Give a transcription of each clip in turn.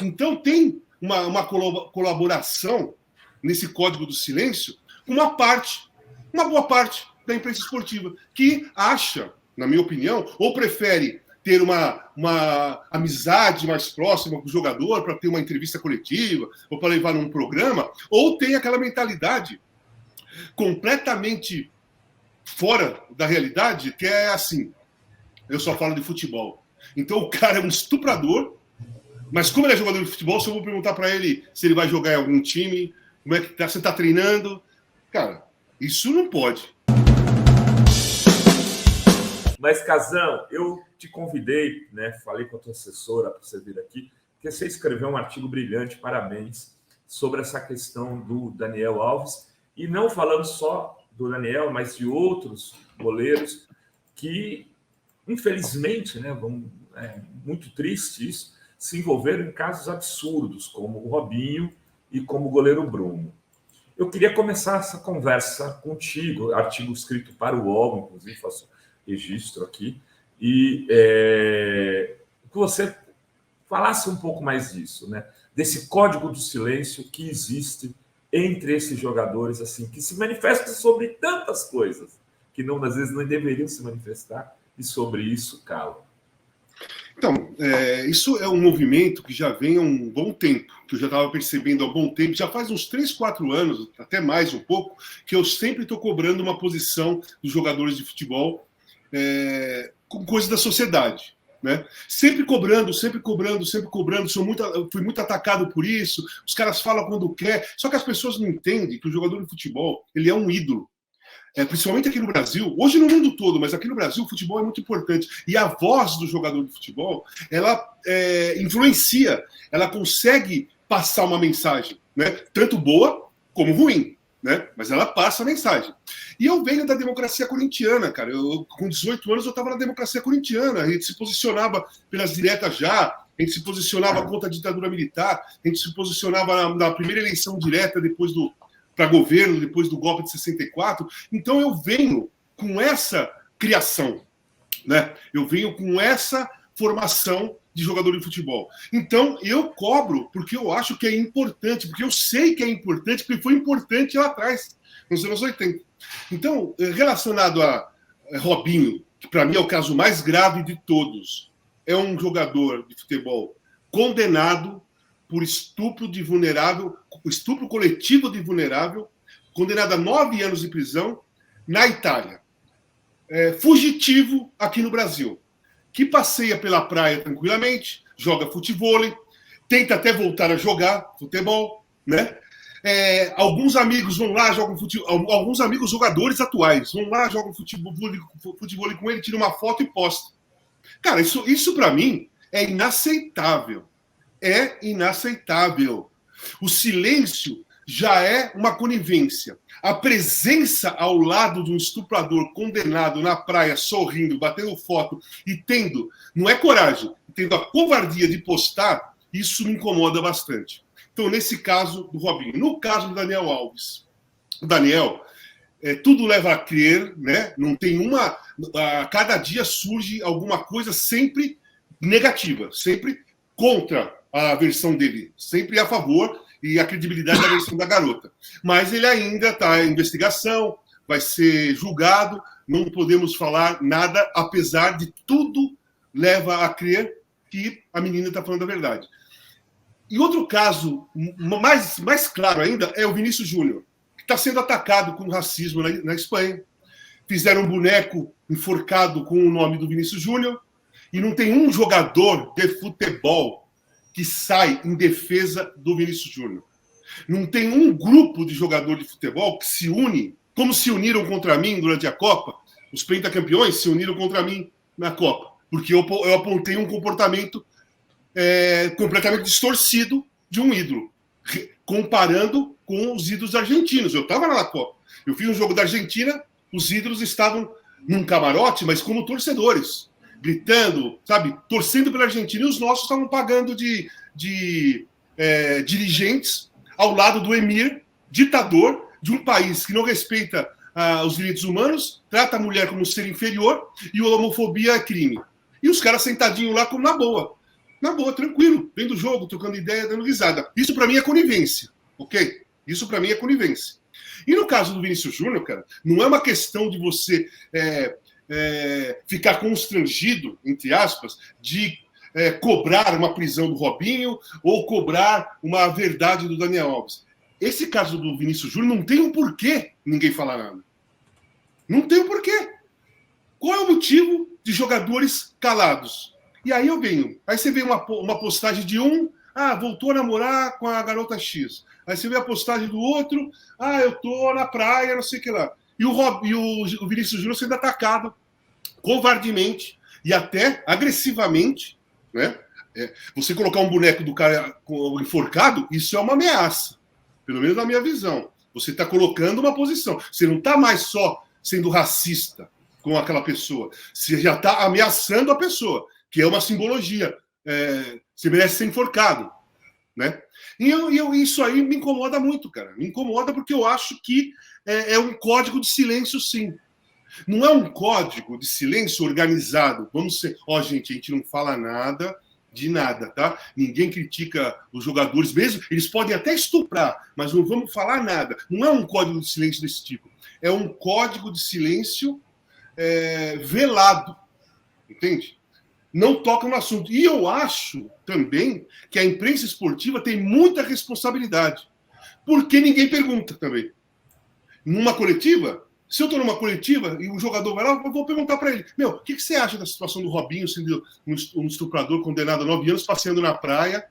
Então tem uma colaboração nesse Código do Silêncio com uma boa parte da imprensa esportiva, que acha, na minha opinião, ou prefere ter uma amizade mais próxima com o jogador para ter uma entrevista coletiva ou para levar num programa, ou tem aquela mentalidade completamente fora da realidade, que é assim, eu só falo de futebol. Então o cara é um estuprador, mas como ele é jogador de futebol, se eu vou perguntar para ele se ele vai jogar em algum time, como é que tá, você tá treinando, cara, isso não pode. Mas, Casão, eu te convidei, né? Falei com a tua assessora para você vir aqui, porque você escreveu um artigo brilhante, parabéns, sobre essa questão do Daniel Alves, e não falando só do Daniel, mas de outros goleiros que, infelizmente, né, é muito triste isso, se envolveram em casos absurdos, como o Robinho e como o goleiro Bruno. Eu queria começar essa conversa contigo, artigo escrito para o UOL, inclusive faço registro aqui, e que você falasse um pouco mais disso, né? Desse código do silêncio que existe entre esses jogadores, assim, que se manifestam sobre tantas coisas, que não, às vezes não deveriam se manifestar, e sobre isso calam. Então, isso é um movimento que já vem há um bom tempo, que eu já estava percebendo há um bom tempo, já faz uns 3, 4 anos, até mais um pouco, que eu sempre estou cobrando uma posição dos jogadores de futebol com coisas da sociedade. Né? Sempre cobrando, fui muito atacado por isso, os caras falam quando quer, só que as pessoas não entendem que o jogador de futebol ele é um ídolo. Principalmente aqui no Brasil, hoje no mundo todo, mas aqui no Brasil o futebol é muito importante. E a voz do jogador de futebol, ela influencia, ela consegue passar uma mensagem, né? Tanto boa como ruim, né? Mas ela passa a mensagem. E eu venho da democracia corintiana, cara. Com 18 anos eu estava na democracia corintiana, a gente se posicionava pelas diretas já, a gente se posicionava contra a ditadura militar, a gente se posicionava na primeira eleição direta depois para governo, depois do golpe de 64. Então eu venho com essa criação, né? Eu venho com essa formação de jogador de futebol. Então eu cobro porque eu acho que é importante, porque eu sei que é importante, porque foi importante lá atrás, nos anos 80. Então, relacionado a Robinho, que para mim é o caso mais grave de todos, é um jogador de futebol condenado por estupro coletivo de vulnerável, condenado a 9 anos de prisão na Itália. Fugitivo aqui no Brasil, que passeia pela praia tranquilamente, joga futevôlei, tenta até voltar a jogar futebol, né? Alguns amigos vão lá, jogam futebol, alguns amigos jogadores atuais vão lá, jogam futevôlei com ele, tiram uma foto e postam. Cara, isso para mim é inaceitável. É inaceitável. O silêncio já é uma conivência. A presença ao lado de um estuprador condenado na praia, sorrindo, batendo foto e tendo, não é coragem, tendo a covardia de postar, isso me incomoda bastante. Então, nesse caso do Robinho. No caso do Daniel Alves, o Daniel, tudo leva a crer, né? Não tem a cada dia surge alguma coisa sempre negativa, sempre contra a versão dele, sempre a favor e a credibilidade da versão da garota. Mas ele ainda está em investigação, vai ser julgado, não podemos falar nada, apesar de tudo leva a crer que a menina está falando a verdade. E outro caso, mais claro ainda, é o Vinícius Júnior, que está sendo atacado com racismo na Espanha. Fizeram um boneco enforcado com o nome do Vinícius Júnior, e não tem um jogador de futebol que sai em defesa do Vinícius Júnior. Não tem um grupo de jogador de futebol que se une, como se uniram contra mim durante a Copa. Os pentacampeões se uniram contra mim na Copa, porque eu apontei um comportamento completamente distorcido de um ídolo, comparando com os ídolos argentinos. Eu estava na Copa. Eu fiz um jogo da Argentina, os ídolos estavam num camarote, mas como torcedores, gritando, sabe, torcendo pela Argentina, e os nossos estavam pagando de dirigentes ao lado do emir, ditador de um país que não respeita os direitos humanos, trata a mulher como ser inferior e a homofobia é crime. E os caras sentadinhos lá como na boa. Na boa, tranquilo, vendo o jogo, trocando ideia, dando risada. Isso para mim é conivência, ok? Isso para mim é conivência. E no caso do Vinícius Júnior, cara, não é uma questão de você ficar constrangido, entre aspas, de cobrar uma prisão do Robinho ou cobrar uma verdade do Daniel Alves. Esse caso do Vinícius Júnior não tem um porquê ninguém falar nada. Não tem um porquê. Qual é o motivo de jogadores calados? E aí eu venho. Aí você vê uma postagem de voltou a namorar com a garota X. Aí você vê a postagem do outro, eu tô na praia, não sei o que lá. E o Vinícius Júnior sendo atacado covardemente e até agressivamente, né? Você colocar um boneco do cara enforcado, isso é uma ameaça. Pelo menos na minha visão. Você está colocando uma posição. Você não está mais só sendo racista com aquela pessoa. Você já está ameaçando a pessoa, que é uma simbologia. Você merece ser enforcado, né? E isso aí me incomoda muito, cara. Me incomoda porque eu acho que é um código de silêncio, sim. Não é um código de silêncio organizado. Vamos ser... gente, a gente não fala nada de nada, tá? Ninguém critica os jogadores, mesmo eles podem até estuprar, mas não vamos falar nada. Não é um código de silêncio desse tipo. É um código de silêncio velado, entende? Não toca no assunto. E eu acho também que a imprensa esportiva tem muita responsabilidade, porque ninguém pergunta também. Numa coletiva, se eu estou numa coletiva e o jogador vai lá, eu vou perguntar para ele: o que você acha da situação do Robinho sendo um estuprador condenado a 9 anos, passeando na praia,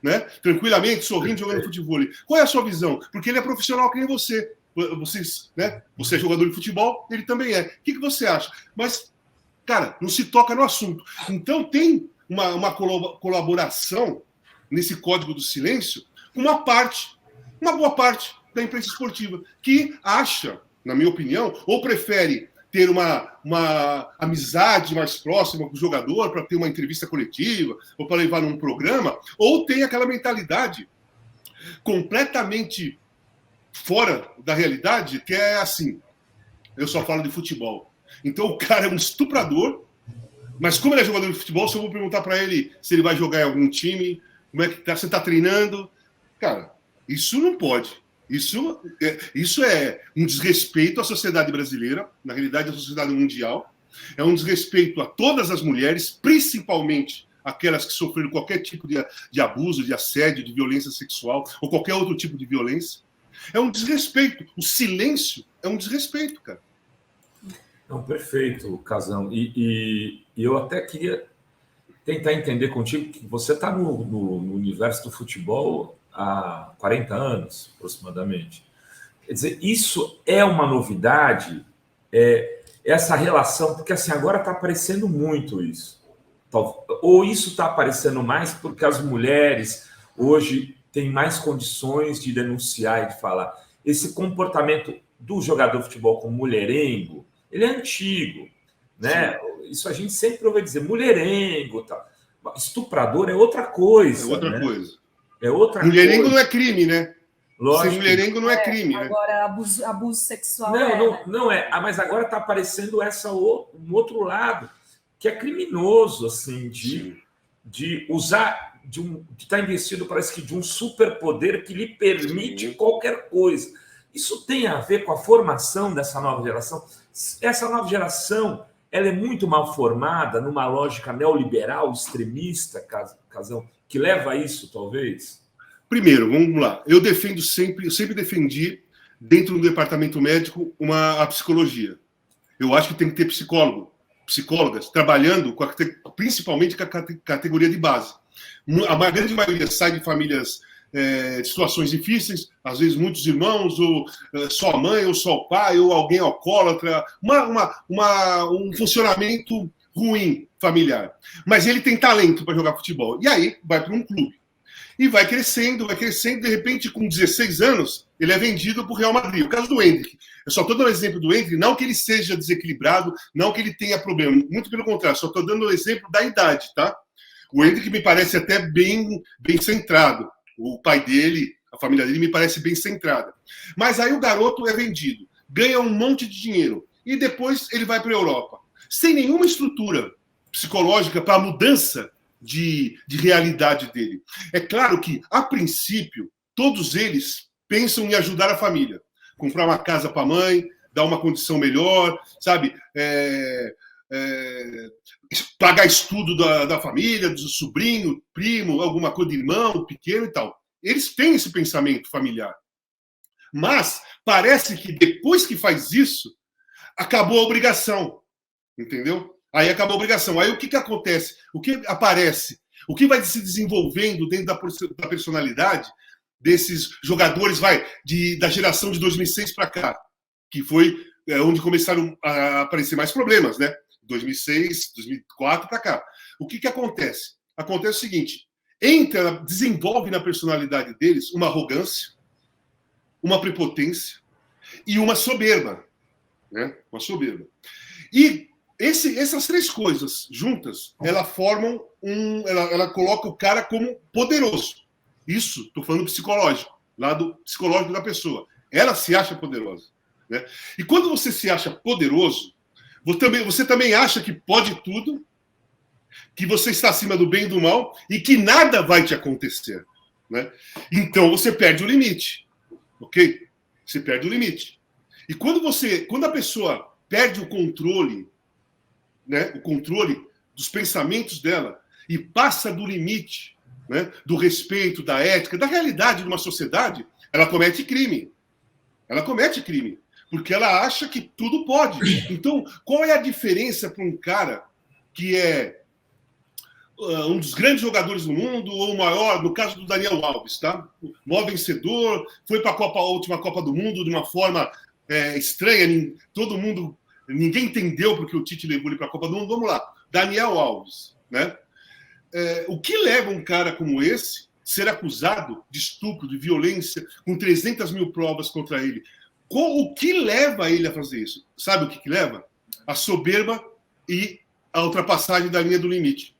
né, tranquilamente, sorrindo, jogando futebol? Qual é a sua visão? Porque ele é profissional que nem você. Você é jogador de futebol, ele também é. O que você acha? Mas, cara, não se toca no assunto. Então tem uma colaboração nesse código do silêncio com uma boa parte da imprensa esportiva, que acha, na minha opinião, ou prefere ter uma amizade mais próxima com o jogador para ter uma entrevista coletiva ou para levar num programa, ou tem aquela mentalidade completamente fora da realidade, que é assim: eu só falo de futebol. Então o cara é um estuprador, mas como ele é jogador de futebol, se eu vou perguntar para ele se ele vai jogar em algum time, como é que tá, você está treinando, cara, isso não pode. Isso é um desrespeito à sociedade brasileira, na realidade à sociedade mundial, é um desrespeito a todas as mulheres, principalmente aquelas que sofreram qualquer tipo de abuso, de assédio, de violência sexual ou qualquer outro tipo de violência. É um desrespeito. O silêncio é um desrespeito, cara. Não, perfeito, Casão. E eu até queria tentar entender contigo que você está no universo do futebol há 40 anos, aproximadamente. Quer dizer, isso é uma novidade, essa relação, porque assim, agora está aparecendo muito isso. Ou isso está aparecendo mais porque as mulheres hoje têm mais condições de denunciar e de falar. Esse comportamento do jogador de futebol como mulherengo, ele é antigo, né? Sim. Isso a gente sempre ouve dizer, mulherengo, tal. Estuprador é outra coisa. É outra, né? coisa. É outra mulherengo coisa. Não é crime, né? Lógico. Ser mulherengo não é crime, né? Agora, abuso sexual não é. Mas agora está aparecendo um outro lado, que é criminoso, assim, de usar, de estar investido, parece que de um superpoder que lhe permite qualquer coisa. Isso tem a ver com a formação dessa nova geração. Essa nova geração, ela é muito mal formada numa lógica neoliberal, extremista, Casão, que leva a isso, talvez? Primeiro, vamos lá. Eu sempre defendi, dentro do departamento médico, a psicologia. Eu acho que tem que ter psicólogas, trabalhando principalmente com a categoria de base. A grande maioria sai de famílias de situações difíceis, às vezes muitos irmãos, ou só a mãe, ou só o pai, ou alguém alcoólatra, um funcionamento ruim familiar. Mas ele tem talento para jogar futebol. E aí vai para um clube. E vai crescendo, de repente, com 16 anos, ele é vendido para o Real Madrid. O caso do Endrick. Eu só estou dando o exemplo do Endrick, não que ele seja desequilibrado, não que ele tenha problema. Muito pelo contrário, só estou dando o exemplo da idade, tá? O Endrick me parece até bem centrado. O pai dele, a família dele, me parece bem centrada. Mas aí o garoto é vendido, ganha um monte de dinheiro, e depois ele vai para a Europa. Sem nenhuma estrutura psicológica para a mudança de realidade dele. É claro que, a princípio, todos eles pensam em ajudar a família. Comprar uma casa para a mãe, dar uma condição melhor, sabe? Pagar estudo da família, do sobrinho, primo, alguma coisa de irmão, pequeno e tal. Eles têm esse pensamento familiar. Mas parece que depois que faz isso, acabou a obrigação. Entendeu? Aí acabou a obrigação. Aí o que acontece? O que aparece? O que vai se desenvolvendo dentro da personalidade desses jogadores da geração de 2006 para cá? Que foi onde começaram a aparecer mais problemas, né? 2006, 2004 para cá. O que acontece? Acontece o seguinte: desenvolve na personalidade deles uma arrogância, uma prepotência e uma soberba, né? Uma soberba. E essas três coisas juntas, ela coloca o cara como poderoso. Isso, estou falando psicológico, lado psicológico da pessoa. Ela se acha poderosa, né? E quando você se acha poderoso, você também acha que pode tudo, que você está acima do bem e do mal e que nada vai te acontecer, né? Então você perde o limite, ok? Você perde o limite. E quando a pessoa perde o controle, né, o controle dos pensamentos dela e passa do limite, né, do respeito, da ética, da realidade de uma sociedade, ela comete crime. Ela comete crime. Porque ela acha que tudo pode. Então, qual é a diferença para um cara que é um dos grandes jogadores do mundo, ou o maior, no caso do Daniel Alves, tá? O maior vencedor, foi para a última Copa do Mundo de uma forma estranha, ninguém entendeu porque o Tite levou ele para a Copa do Mundo. Vamos lá, Daniel Alves, né? O que leva um cara como esse ser acusado de estupro, de violência, com 300 mil provas contra ele? O que leva ele a fazer isso? Sabe o que leva? A soberba e a ultrapassagem da linha do limite.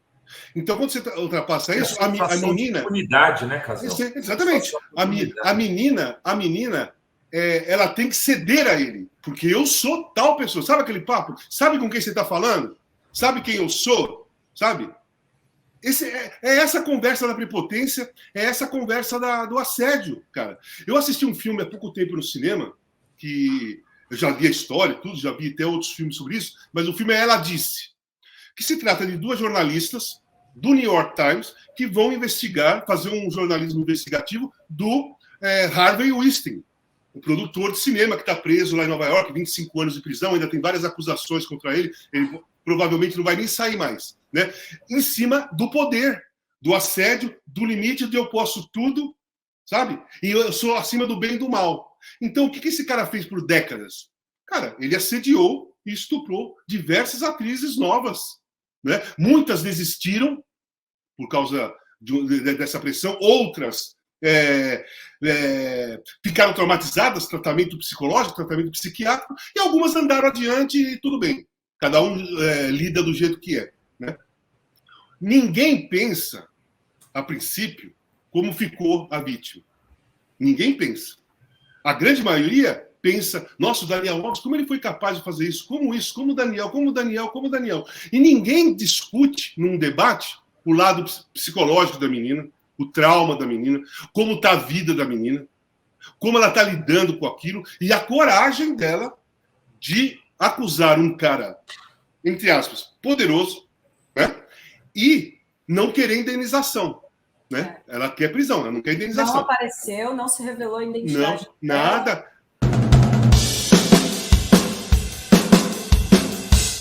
Então, quando você ultrapassa isso, a menina... De impunidade, né, Casal? Exatamente. A menina ela tem que ceder a ele, porque eu sou tal pessoa. Sabe aquele papo? Sabe com quem você está falando? Sabe quem eu sou? Sabe? Essa conversa da prepotência, é essa conversa do assédio, cara. Eu assisti um filme há pouco tempo no cinema, que eu já vi a história, tudo, já vi até outros filmes sobre isso, mas o filme é Ela Disse, que se trata de duas jornalistas do New York Times que vão fazer um jornalismo investigativo do Harvey Weinstein, o produtor de cinema que está preso lá em Nova York, 25 anos de prisão, ainda tem várias acusações contra ele provavelmente não vai nem sair mais, né? Em cima do poder, do assédio, do limite de eu posso tudo, sabe? E eu sou acima do bem e do mal. Então, o que esse cara fez por décadas? Cara, ele assediou e estuprou diversas atrizes novas, né? Muitas desistiram por causa dessa pressão, outras ficaram traumatizadas, tratamento psicológico, tratamento psiquiátrico, e algumas andaram adiante e tudo bem. Cada um lida do jeito que é, né? Ninguém pensa, a princípio, como ficou a vítima. Ninguém pensa. A grande maioria pensa, nossa, o Daniel Alves, como ele foi capaz de fazer isso? Como isso? Como Daniel? Como Daniel? Como Daniel? E ninguém discute num debate o lado psicológico da menina, o trauma da menina, como está a vida da menina, como ela está lidando com aquilo e a coragem dela de acusar um cara, entre aspas, poderoso, né? E não querer indenização, né? Ela quer prisão, ela não quer indenização. Não apareceu, não se revelou a identidade. Não, nada.